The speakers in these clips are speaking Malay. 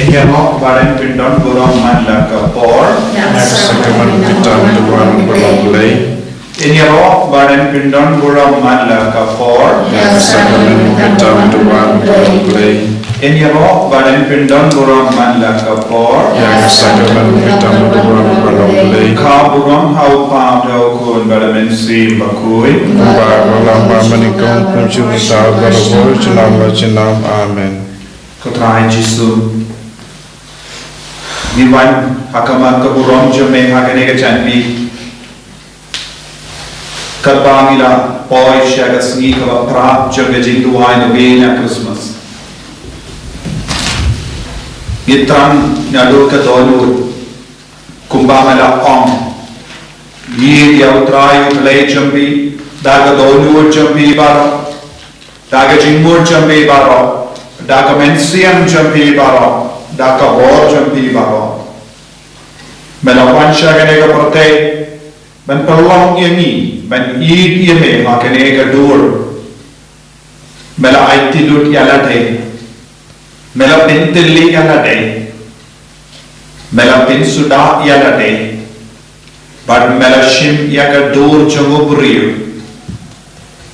Enyamok badan pindon burung mandaka por. Sakaman pitan tuan berlay. Enyamok badan pindon burung mandaka por. Sakaman pitan tuan berlay. Enyamok badan pindon burung mandaka por. Sakaman pitan tuan berlay. Kau burung hau pam dau kun balamen Syiem bakui. Balam manikong kunjung tahu berboh jenam amen. Kutrai Jisu. Diwan hakama keburong jeme hakane ke canpi. Katbangila poi syaga Sngi kaba prap jaga jinduai Nobena Khristmas. Gitran nyalo ke donu kumbamala ong. Yi dia utrai play jambi daga donu jambi baro. Daga jingmur jambi baro. Daga Syiem jambi baro. Daka bor jampi baro. Melawan syagane ka prote. Ben pelong ini, ben id yeme hakane ka dur. Mela aitilut yala de. Mela pintilli yala de. Mela pin suda yala de. But mela shim ya ka dur jangu buriu.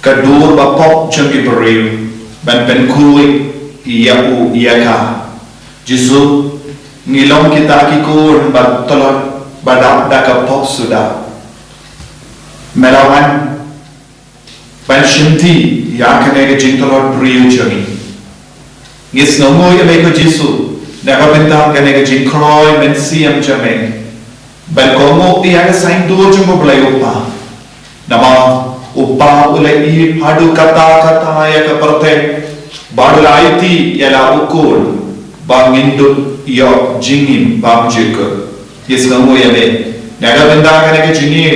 Ka dur ba pop jangi buriu. Ben pen kui iya ka. Jisu ngilong kita kikur batolot badak daka pop sudah melawan banshimti yakane ke jintolot priu jangi ngis nomo ya meko Jisu naga bentang kane ke jinkroy men Syiem jame ban komo iya ke sain do jumbo blai upa nama upa ulai hadu kata ya ke perte badulaiti yala ukur bang induk yo jingin bang jika yes kamu ya be naga benda kane ke jingi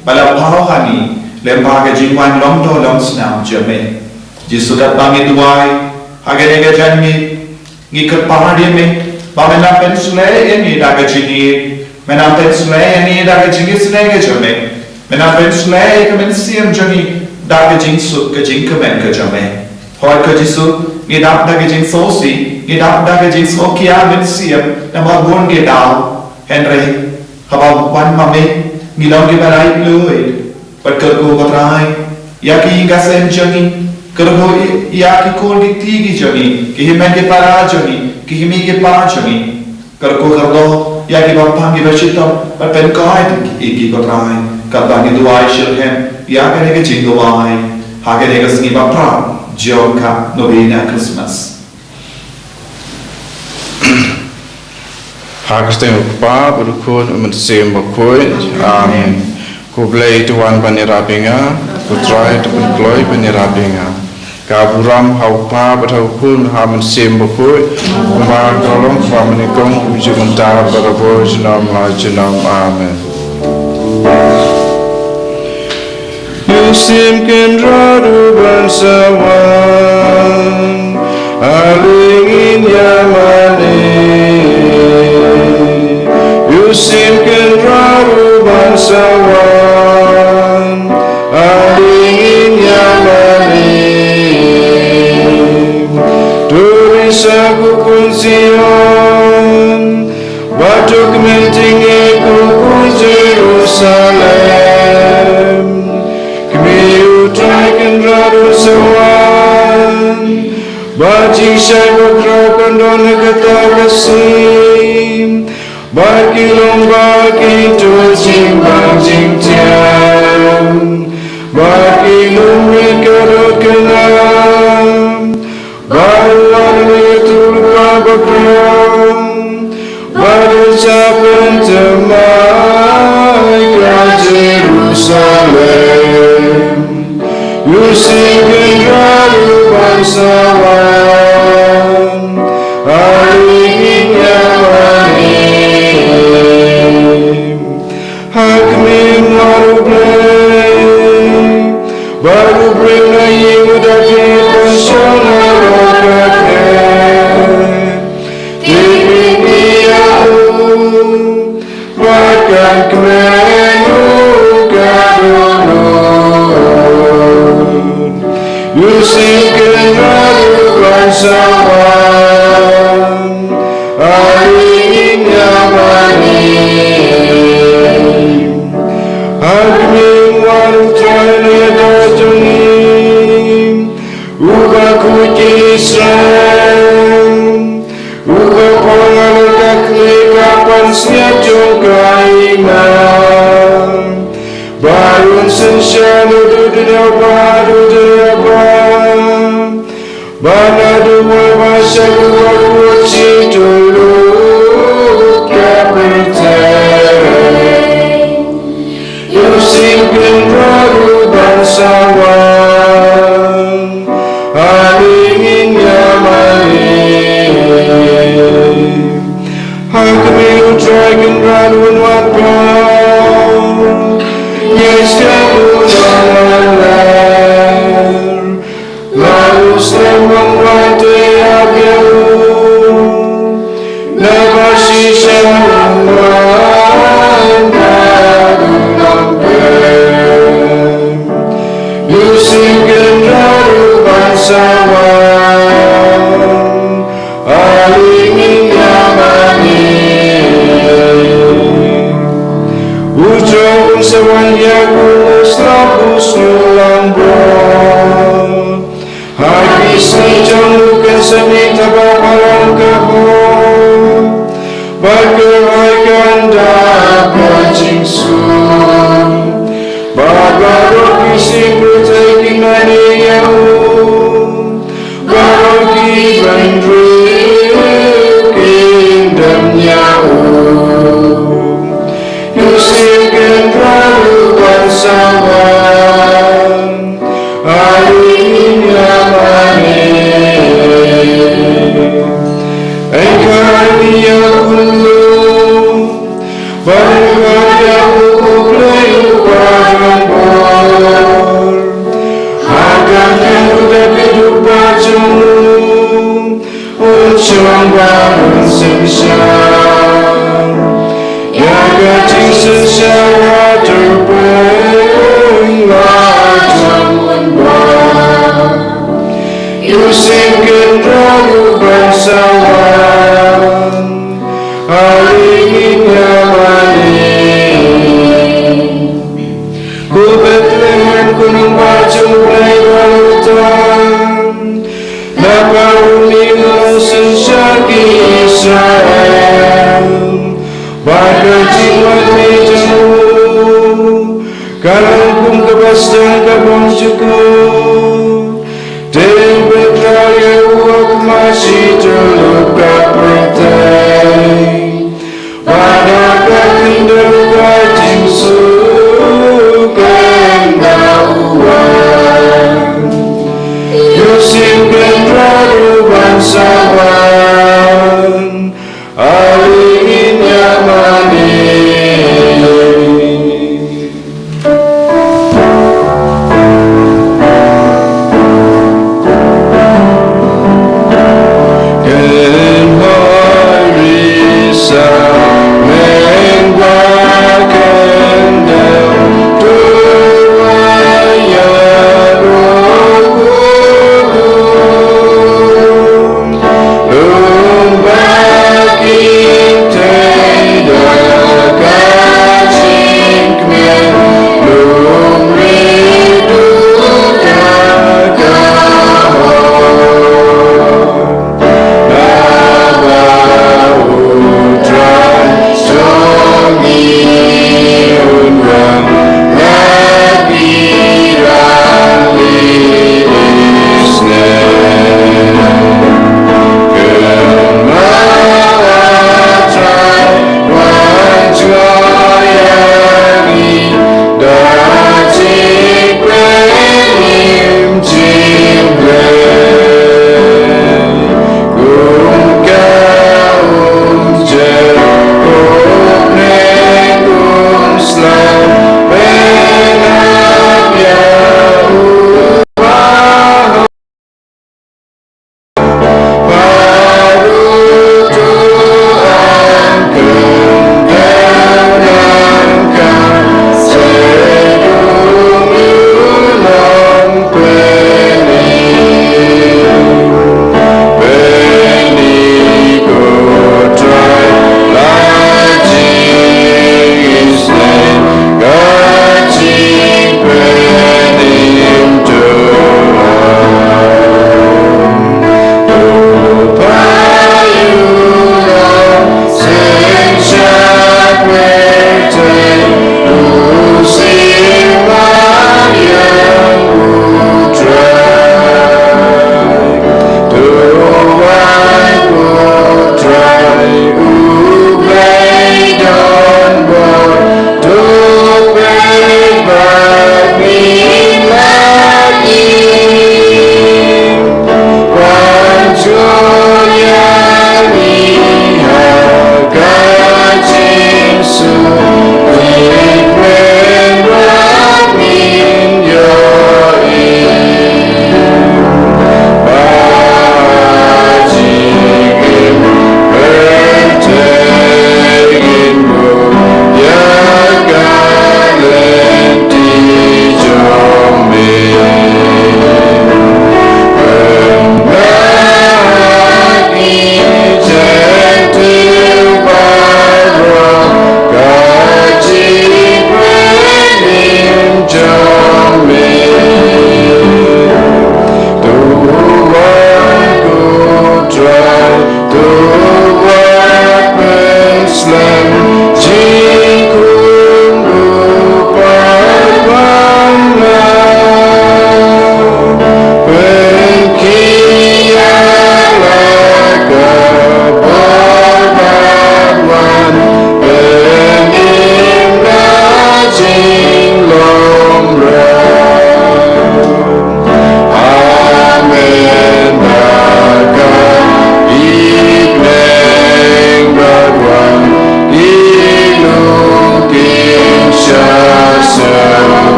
bala pau hani lemba ke jingwan Nongthaw long snam jame Jisu kat bang iduai hagane ke janmi ngikat pahadi me bamena pensule ini daga jingi mena pensule ini daga jingi snege jame mena pensule ke men Syiem jangi daga jingsu ke jingkamen ke jame hoi ke Jisu ngidap daga jing sosi ngidap daga jing sokia men Syiem nama bun ngidau Henry habang wan mame ngilaw ke balai fluid pat kergo katrai yaki gasen jangi kergo yaki kol ki tigi jangi ki himen ke para jangi ki himi ke pa jangi kergo kergo yaki bapang ki bashito pat pen kai ki katrai kabani duai shilhem yakane ke jing duai hagane ke Sngi bapra jong ka Nobena Khristmas. Haksteng pa berukun Syiem bakui amen. Kublai tuan panirapinga, kutrai tepun kloi panirapinga. Kaburam hau pa berukun Syiem bakui. Kumar kolong pamanikong ujung tar berabo jenam amen. Syiem kendradu bangsawan alingin yamane. Syiem kendradu bangsawan alingin yamane. Turis aku kun Syiem batuk mentinggi kun Jerusalem. Bajing syai berkerakan dan kata kasih bagi lomba kita bajing tiang bagi lumit kerokenan baruan terluka berperang baru capai temai ke Jerusalem. Syiem kendradu bangsawan alingin yamane. Hakmim baru beri yudaki pensyana rokatnya. Tibin iyau siap jong kaingan Barun sensyal udu dunia baru depan Bana duwai masa kuat kuci dulu Kapten Yusimkin baru bangsawan Alingin yamani Hakami utraikan radun wapau Yes kamu lalar Lalu selembang wantai abiau Nabasi semua Nadu nampen Yusimkan radun bangsawan Alingin yamani Ujung semuanya kulus lapus nulambon Habis ni janglukan seni tabak malam kabur Berkeraikan dapat jingsun Babarok isi bertekin nani yang Baroki bandri Kingdomnya Yusimkan ralu bangsawan Alingin yamani Engkau yang ulu Barangkali aku kulai ubahan bol Akan udah hidup bajumu Ucang bangun sengsang Yaga jingsen syawa terbang Lajang menbang Yusimkan ralu bangsawan Alingin yamani Ku Bethlehem gunung baju mulai balutan Lapar umimu sensyaki Israel Bagai jimat mejamu Kalau pun kebas dan kabung cukup Tempat raya uap masih terluka pertai Pada kaki deruka jingsukan dauan Yusimkan ralu bangsawan Alingin yamani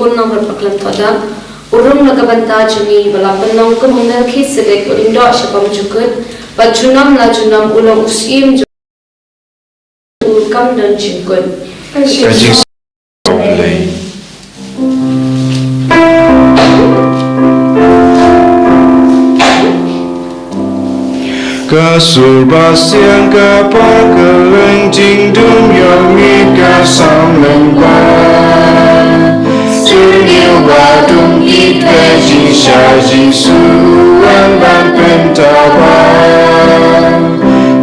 pun nong Mawkhlam toda urung nagabanta juni balapan nong kemunal kisedek ulindo syapam jukut bajunam lajunam ulang Syiem kam dan jingkut Kajing boleh. Kasurba siang kapal keleng jing dum yang mika sam lembah Sunil badung ika jing sha jing suan ban pentaban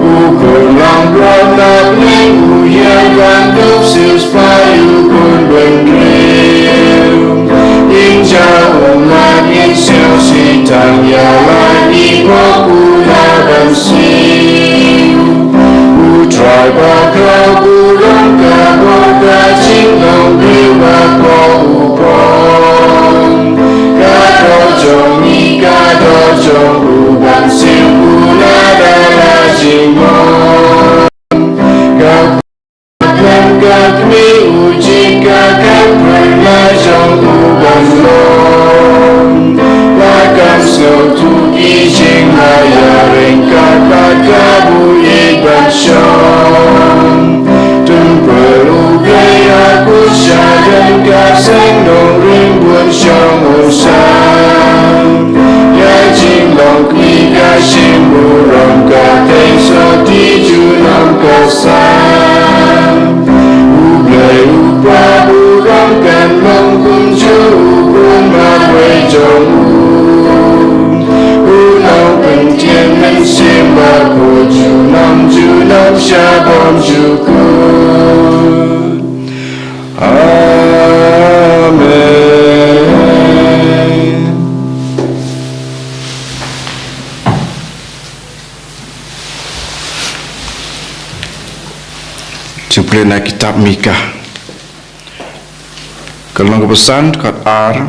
Ukun lang buat nak leng uyan ban dup sis payu kun bendrim Inja umat insyal si tanya lagi wakula dan siu Utrai bakal burung kabur kacing long biwak upong Kado jong ni kado jong uban siu pula darah jingmon Kau dan kami uji kakak pernah jong uban long Lakam snow tu kijing haya ringkat bakabu iban syong Tun perlu gaya aku syadan kaseng dong ribuan syong usang Ya jing long kli kasyim burong kateng so tijunam kesang Ublay upa burong kan long kunju ukun matway jong Unang pentien men simba ko junam syabam syukur Amen. Jumlah kitab Mika. Kalau kepesan kat ar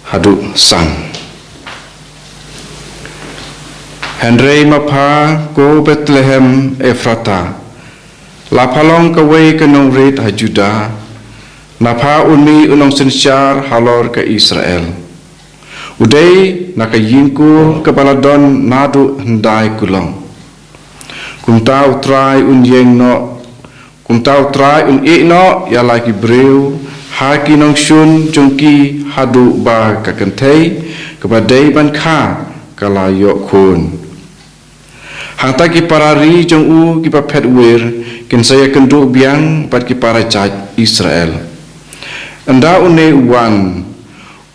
hadu san. Henry mapa ko Bethlehem Ephrata. Lapalong kawai ke nongrit hajuda. Napa uni unong sensyar halor ke Israel. Udai nakayingku kebaladon nadu hendai kulong. Kumtau try unyeng no. Kumtau try un no ya lagi breu. Haki nong shun jongki hadu ba kakentei kepadai ban kha kalayok kun. Hang ta ki parari jong u ki pa phet wir kin saya kendu biang pat ki para chat Israel. Anda une wan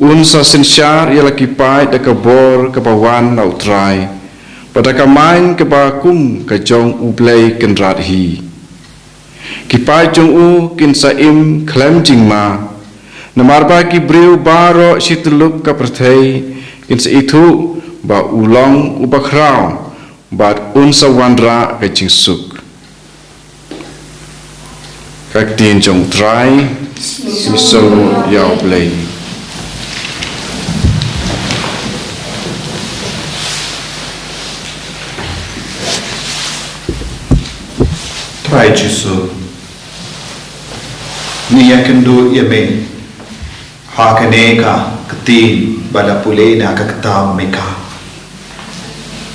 un sa sensyar ya laki pai da kabor ka pawan na utrai. Pada ka main ke ba kum ka jong u play kendrat hi. Ki pai jong u kin Syiem klem jing ma. Namarba ki breu baro situlup ka perthei kin sa itu ba ulong ubakrau bat unsa wandra ke jingsuk kak tin jong try so yau play try jisu ni yakendu yame hakaneka ketin bala pulena ka ketam meka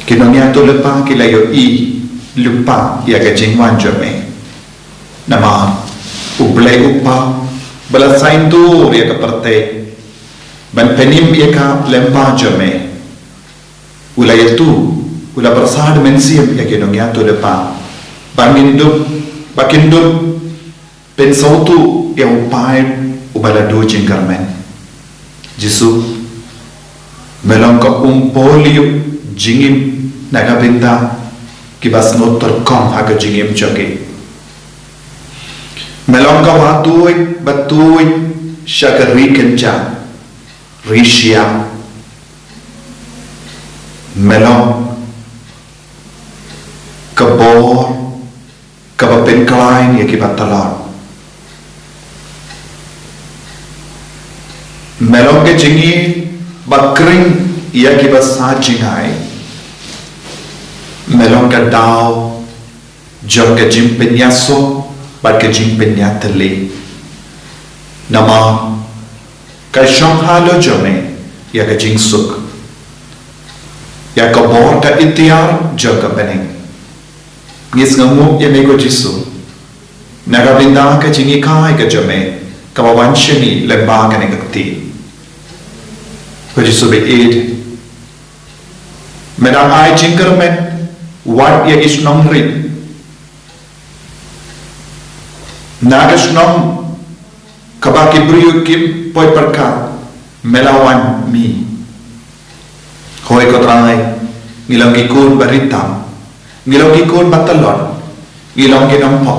Kinongya to lepa kilayo I lupa ya gajingwan jome. Nama ublay upa bala saintur ya kaparte ban penim ya ka lempa jome. Ulay tu ula bersad mensiam ya kinongya to lepa bangindup bakindup pen sautu ya upai ubala do jingkarmen. Jisu melongka umpoliu jingim nagabinda kibas notor kom haga jingim joge melongka watui batui syakari kenca rishya melong kebor kabapen klain ya kibat talor melong ke jingi bakring ia kibas sajingai melong ka dao jom ka jimpen yaso bat ka jimpen yatele nama cái trong hai lô cho mình ya cái chính suk ya cái bor cái itiar cho cái bên ngis ngamu ya mego jisu naga binda cái chính kai cái cho mình cái bawan shini lemba cái này cái ti cái jisu be aid medang ai jingker men what ya is nong rit naga snom kabaki briu kim poi perka melawan mi hoi ko trai ngilong ki kun baritam ngilong ki kun batalon ngilong ki nong po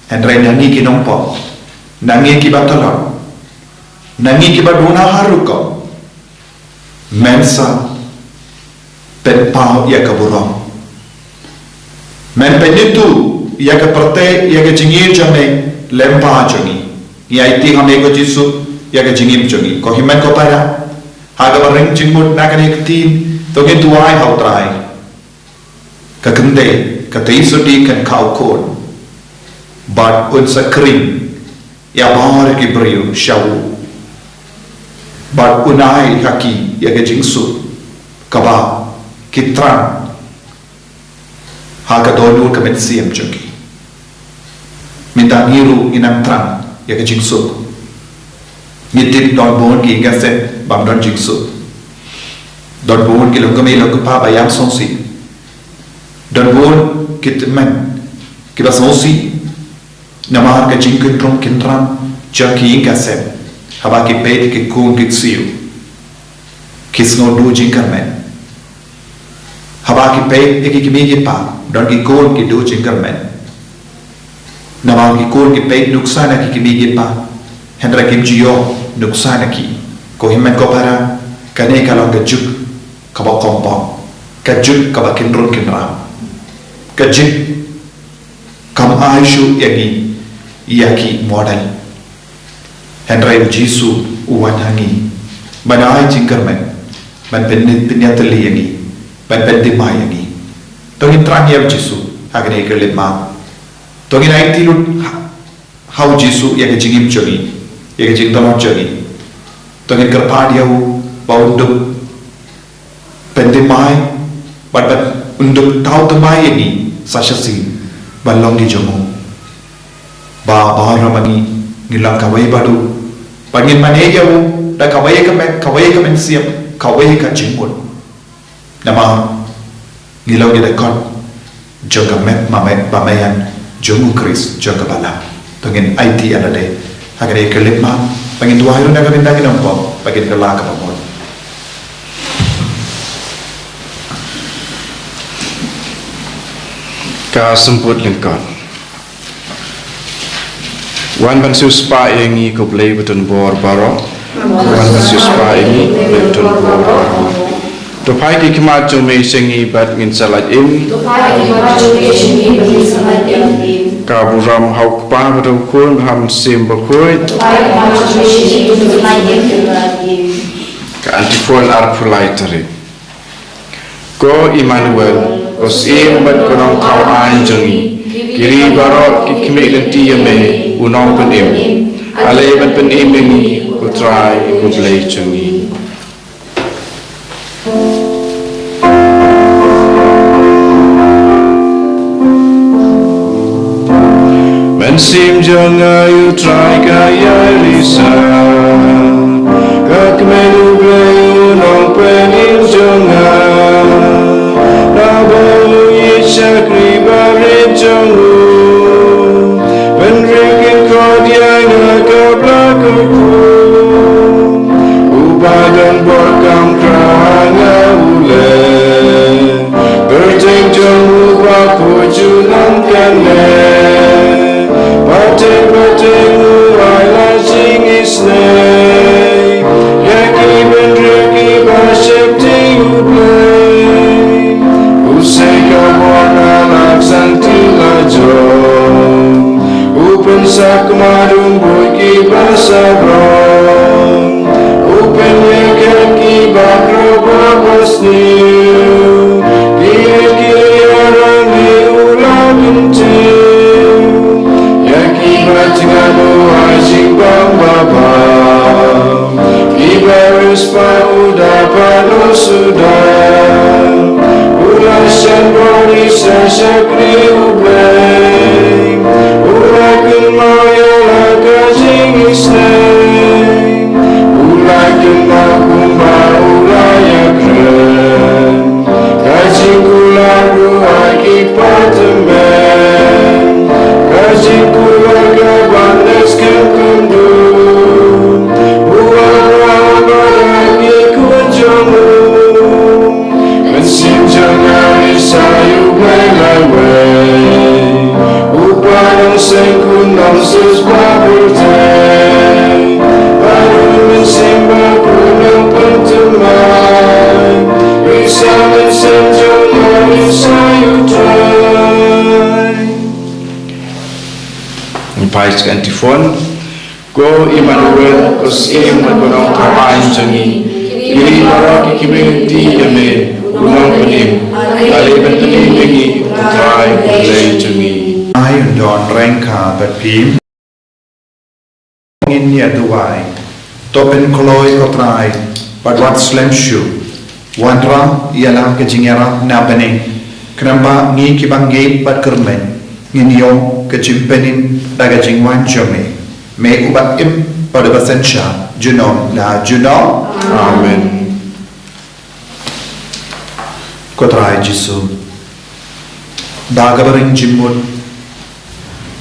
andre nangi ki nong po nangi ki batalon nangi ki baduna haruko mensa pen pau ya kaburong men penitu ya ka perte ya ka jingir jame lempa jongi ya iti hame ko jisu ya ka jingim jongi ko himan ko para haga bareng jingmut na ka tin to ke tuai hau trai ka kende ka tei sudi kan kau kon but un sakrim ya bar ki brio shawu but unai haki ya ka jingsu kaba kitran haga donu ka met Syiem jongi minta ngiru inang trang ya ke jingsu ngitit don bon ki gaset bam don jingsu don bon ki lokame lokpa bayam sonsi don bon kit men ki ba sonsi namar ka jingkin trom kintram jaki gaset haba ki pet ki kun ki siu kisno du jingkan men haba ki pet ki mi ki pa don ki kun ki du jingkan men namang ki kun ki peit nuksana ki kimigin pa hendra kim jiyo nuksana ki ko himen ko para kane kalong ka juk ka ba kompong ka juk ka ba kinrun kinra ka juk kam aishu yaki model hendra jisu uwan hangi banai jingkar men ban penit pinyatali yangi ban pentima yangi to hitran yam jisu agane kelit ma to ngi nai tilut how jisu ya ke jingim choni ya ke jing talon choni to ngi karpa dia ba unduk pendemai bat unduk tau temai ini sashasi balong di jomo ba ramani ngilang kawai badu pangin mane ya da kawai ka men Syiem kawai ka jingkun nama ngilau dia kon joga met mamet pamayan Jongu Kris jaga bala tongin IT ada deh agak dia kelip mah pangin dua hari naga bintang ini nampak pangin kelak apa pun ka semput lengkap wan ban suspa yangi ko play button bor baro wan ban suspa yangi button bor baro to pai ki kima jome Sngi bat ngin salat im ka buram hau pa batu kun ham Syiem bakoi ka antifon arpulai tari ko Emanuel ko Syiem bat ko Nongthaw an jongi kiri barot ki kime lenti yame unong penim ale bat penim ni ko try ko play jongi Syiem jong ayu try kaya lisa kak melu blayu nong penim jong na bolu yishakri barit jongu ben ringin kodia naga blakuku ubadan borkam kranga ule berjeng jongu baku junam kane Bateng wala sing isnay Yaki bendreki basyep tingu play Usay ka warna laksan tila jong Upen sa kumadung boy ki basabrong Upen wekat ki bakro babas niu Kiri orang ni ulang intim Yaki batingamu ajing bang babam sakri ubay ulakin maya laga jing isnay ulakin makumba ulaya kren kajing kulagu aki patemen kajing kulaga bandes kenkundu uang baragi kunjungu Syiem jangan sayu belawai upang sengkun nongsus babute baru mensimba punang pentemai bisa mensenjung sayu trai Pais antifon Go Emanuel ko Syiem ko Nongthaw Sngi Kiri para kikimenti yame Unang pynim Kali bentani bengi Utrai kulay jungi I don rengka but pim in ya duai topen koloi kotrai but what slam shoe wandra ialah kejingera na bening kenapa ngi kibangai but kermen nginyo kejimpenin daga jingwan jome me ubat im pada basensha junom la junom Amen Kotrai Jisu Dagabaring Jimmut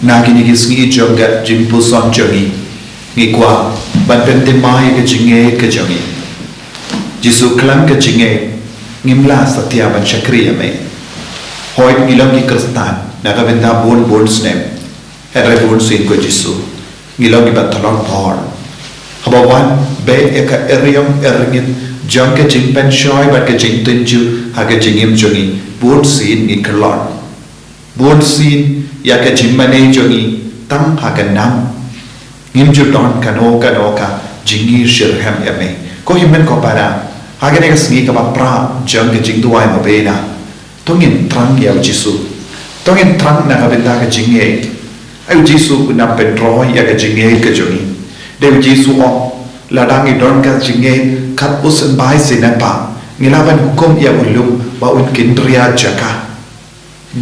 Naginigis ngi jonga jimpu son jongi ngi kwa ban pentemai ke jinge ke jongi Jisu klang ke jinge ngimla satya ban shakriya me hoit ngilong ki kristan nagabenda bon snem herre bon sin ko Jisu ngilong ki bathalon por habawan be eka erium eringit jong ke jing pen shoy bat ke jing tinju ha ke jingim jongi bon sin ngi kelon bon sin ya ke jimmane jongi tam ha ke nam ngim ju don kano ka jingi shirham yame ko himmen ko para ha ke ne ka sngi ka ba pra jong ke jing duai Nobena tongin trang ya Jisu tongin trang na ka benda ke jinge ai Jisu na petroi ya ke jinge ke jongi de Jisu o ladang idon ka jinge kat usen bai sinapa ngilaban hukum ya ulum wa un kindria jaka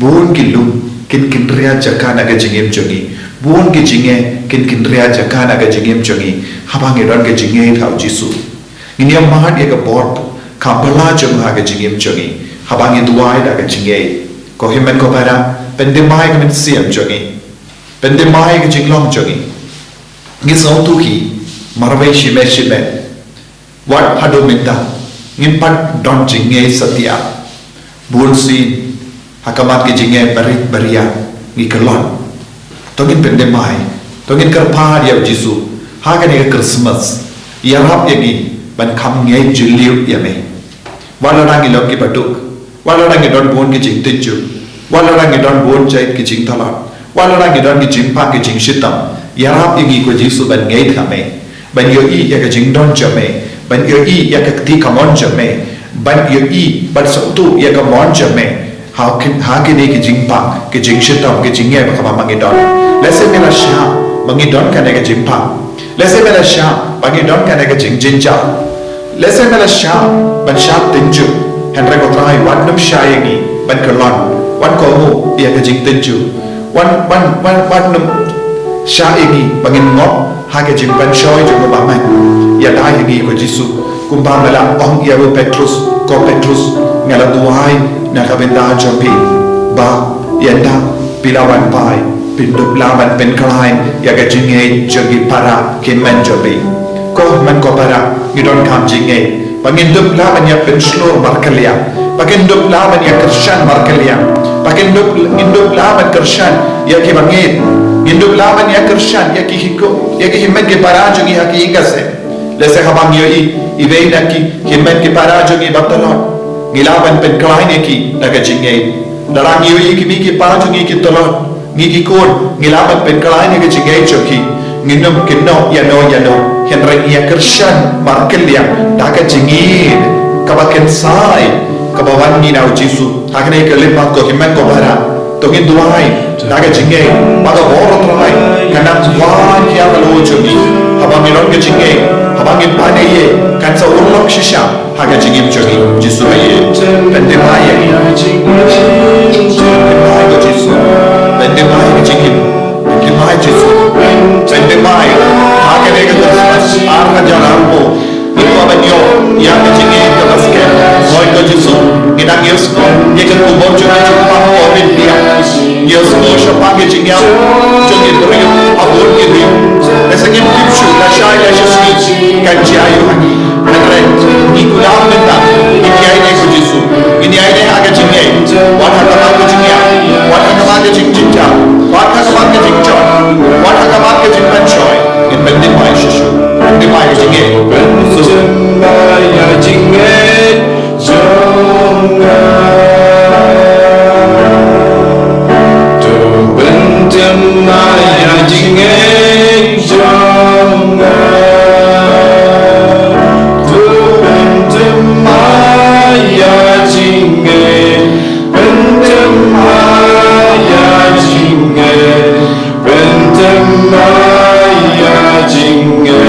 bun kilum kin kindria jaka naga jingem jongi bun ki jinge kin kindria jaka naga jingem jongi habang idon ka jinge thau Jisu ngiam mahat ya ka bor kabala jong ha ka jingem jongi habang iduai da ka jinge ko himen ko para pendemai ka men Syiem jongi pendemai ka jinglong jongi ngisau tu hi marwai shime wat hadu minta ngimpat don jinge satya bun sin hakamat ke jinge barit baria ngi kelon tongin pendemai tongin karpa dia Jisu haga ne Khristmas yarap yagi ban kham nge juliu yame wala rangi lokki patuk wala rangi don bun ke jing tinju wala rangi don bun jait ke jing talot wala rangi don ke jimpa ke jing shitam yarap yagi ko Jisu ban nge thame ban yo I ya ka jing don jame ban yo I ya ka ti kamon jame ban yo I ban so tu ya ka mon jame how can ne ki jing pa ke jing shitam ke jing ya ka mangi don lese mela sha mangi don ka ne ka jing pa lese mela sha mangi don ka ne ka jing jinja lese mela sha ban sha tinju henre ko trai wan num sha yangi ban kelon wan ko mu ya ka jing tinju wan num sha yangi bangin ngop hage jimpan shoy jo ba mai ya dai ngi ko Jisu kumba mala ong ya ro Petrus ngala duai na ka benda jompi ba yanda pilawan pai pindup lawan pen klai ya ga jinge jogi para kemen jobi ko man ko para ngidon kam jinge pangindup lawan ya pen slor markalia pakindup lawan ya Krishan markalia pakindup indup lawan Krishan ya ke bangit Induk lawan ya Krishan ya ki hiko ya ki himmet ke parajongi ha ki ingase lese habang yo I iveina ki himmet ke parajongi batalon ngilaban pen klaine ki daga jinge darang yo I ki mi ki parajongi ki tolon ngi ki kon ngilaban pen klaine ke jinge choki nginum kinno ya no henreng ya Krishan markelia daga jinge kabaken sai kabawan ni nau Jisu hakne ke lemba ko himmet ko bara tongin duai naga jinge pada borot rai kanam wan kia kalau jogi habang ilon ke jinge habang ipane ye kan sa urlok shisha haga jinge jogi Jisu ye pendemai Ika kubor juga cuma COVID dia. Dia semua siapa ke jingnya, jangan beri abur kiri. Esangnya tipsu, nasai nasai kan jayu lagi. Karena ikulah benda, ini ayat yang kujisu, ini ayat yang agak jingnya. Wadah kamak ke jingnya, wadah kamak ke jingjinja, wadah kamak ke jingjong, wadah kamak ke jingpancoy. Ini penting mai susu, penting mai jingnya. Maya jingnya, jonga. Maya jingge jonga tu bentem maya jingge bentem maya jingge bentem maya jingge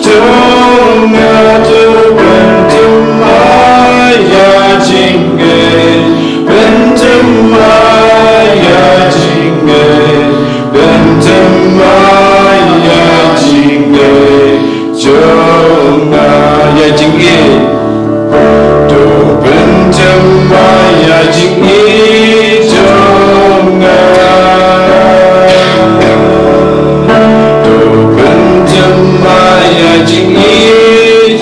jonga tu bentem maya jingge bentem maya jingge bentem maya jingge jonga ya jingge tu bentem maya jingge jonga tu bentem maya jingge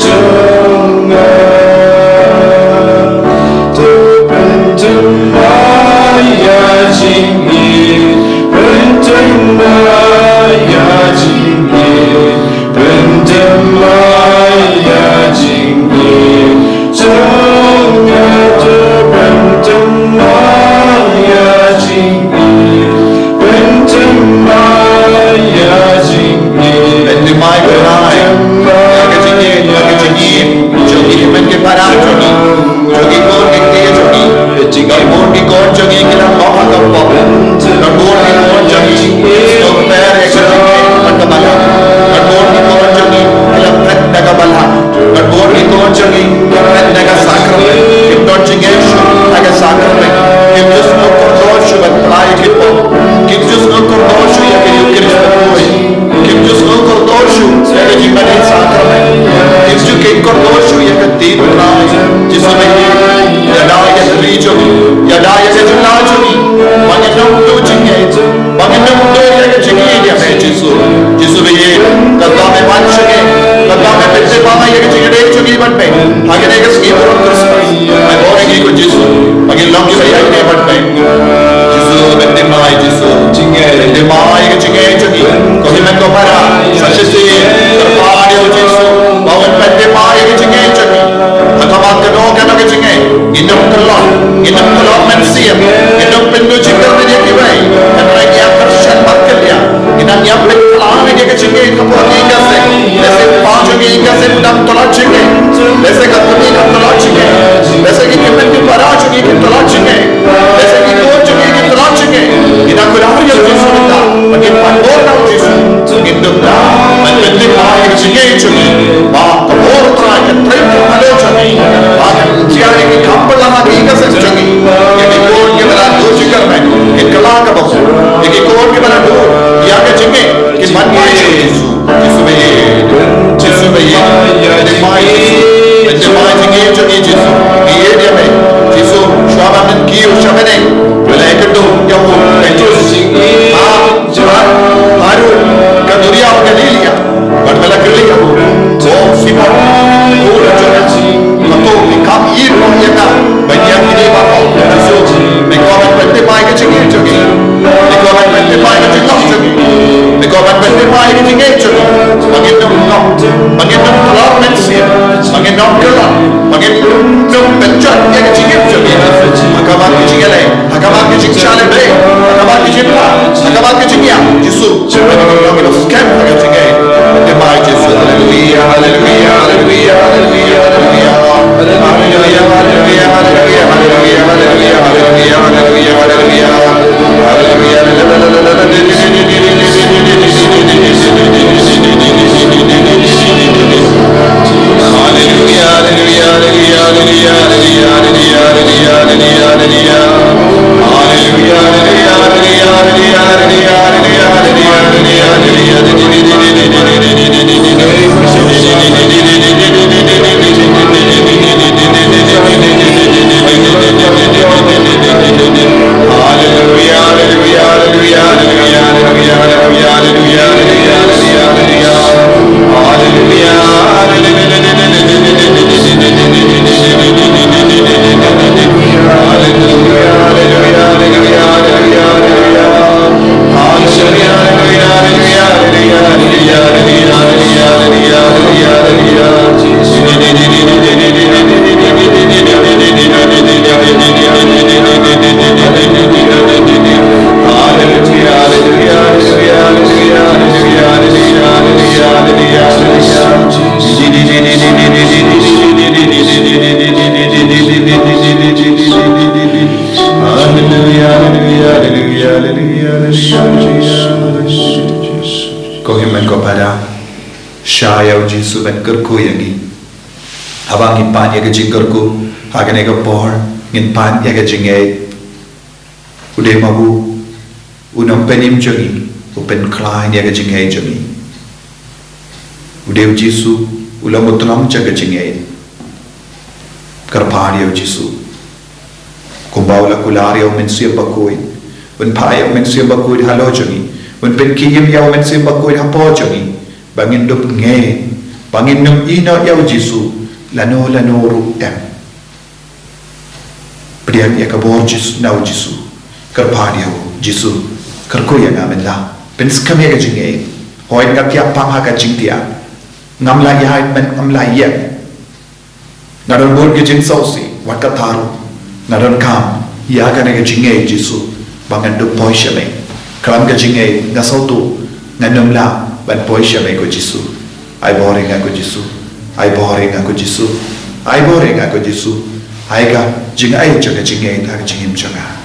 jonga tu bentem maya jingge bentem maya jingge bentem maya jingge jonga tu bentem maya jingge bentem maya jingge Bentem mai berai, agak jinggi, jogi menke para jogi kon kekte jogi, jinggi kon di kon jogi kita bawa kapal, kon di kon jogi, dokter eksternal perkembangan, kon di kon jogi, kita pret daga balha, kon di kon jogi, pret daga sakramen, kita jinggi daga sakramen, kita just kon show berpelai kita, kita just kon show ya kita Khristmas, kita just kon show ya kita jinggi sakramen, kita just kon show ya kita berpelai, जिसमें यदाय यदरीचोगी यदाय यदुलाचोगी मंगनम तो चिंगे मंगनम तो ये चिंगे ये में जिसु में ये कद्दा में वांचोगे कद्दा में पिछले पामा ये चिंगे डे चोगी बन पे आगे देगा स्कीम और क्रिसमस मैं बोलेंगे को जिसु आगे लॉन्ग से ये ने बन पे जिसु में दिमाग जिसु चिंगे दिमाग ये चिंगे चोगी कोई में को परा सच्चे तरपाड़े हो जिसु बावन में दिमाग ये चिंगे चोगी Akamat kedua kan nak cengeng, hidup kelak Syiem, hidup pindu cikar dia kiwai, dan mereka yang kerjaan bakal dia, kita yang berkelang dia cengeng kapal ikan se, lese panjang ikan se dam tolak cengeng, lese kapal ikan tolak cengeng, lese kita pindu para cengeng tolak cengeng, lese kita cengeng tolak cengeng, kita kurang yang Yesus kita, makin pandor nak Yesus, hidup dah, makin dimana cengeng cengeng, bah kapal terakhir terakhir malu cengeng. Tiada yang kampel lama tiga sejati. Yang ikut ke mana dua cikar main, ikhlas ke bawah. Yang ikut ke mana dua, yang ke cengeng, ke mana Yesus, Yesus bayi, Yesus bayi, demai Yesus, demai cengeng cengeng Yesus. Dia dia main, Yesus siapa men kiu siapa ni? Belai kedua yang pun Yesus. Jalan baru ke dunia Galilea, berbela Galilea. Oh Simon, oh Raja. Betul, ikam iru yang nak bagian ini bakal Yesus. Mereka berhenti mai ke cengeng cengeng. Mereka berhenti mai ke cengeng cengeng. Mereka berhenti mai ke cengeng cengeng. Bagi nom kelar Syiem, bagi nom kelar, bagi nom pencat yang ke cengeng cengeng. Akamat ke cengeng leh, akamat ke cengeng cale leh, akamat ke cengeng lah, akamat ke cengeng Yesus. Mereka kita scam ke cengeng. Demai Yesus, Haleluya, Haleluya, Haleluya, Haleluya, Haleluya. Hallelujah, hallelujah, hallelujah, hallelujah, hallelujah, hallelujah, hallelujah, hallelujah, hallelujah. Jisu ben kerku yang ni abang impan ya ke jing kerku hagan ega por impan ya ke jingai udah mabu unam penim jangi upen klein ya ke jingai jangi udah Jisu ulam utulam jaga jingai kerpar ya Jisu kumbau la kular ya men siap bakoi un pai ya men siap bakoi halo jangi un pen kiyim ya men siap bakoi hapo jangi bangin dup nge bangin num ina ya Jisu lano ru em priyak ya kabor Jisu nau Jisu kerpar ya Jisu kerko ya ngamen la pen skam ya jingai hoi ngak ya pang ha ka jingtia ngam la ya men am la ya ngaron bol ke jing sausi wat ka tharu ngaron kam ya ka ne ke jingai Jisu bangan dup poisha me kalam ke jingai nga sautu nganom la ban poisha me ko Jisu ai boring aku Jisu ai boring aku Jisu ai boring aku Jisu ai ga jingai jaga jingai ta jingim jaga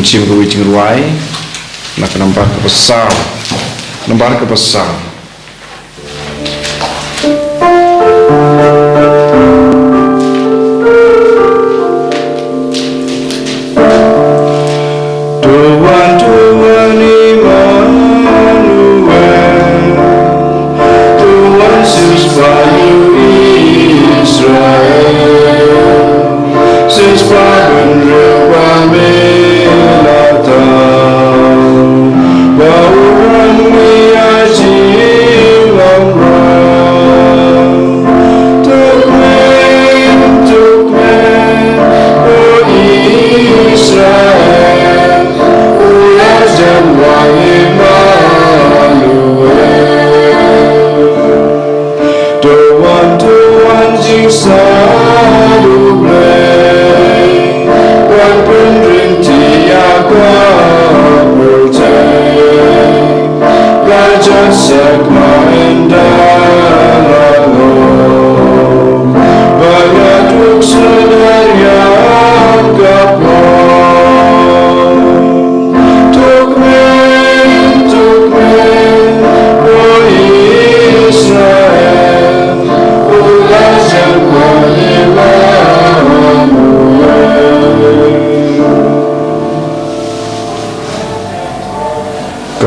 Cium gue cingruai nak nampak besar nampak besar Tuhan Emanuel Tuhan sespayu Israel sespayu rewame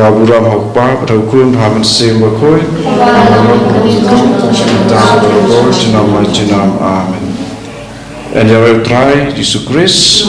Kaburam hokpa berhukun hamen Syiem berkoi dan berkoi jenama amin. And you will try Jesus Christ.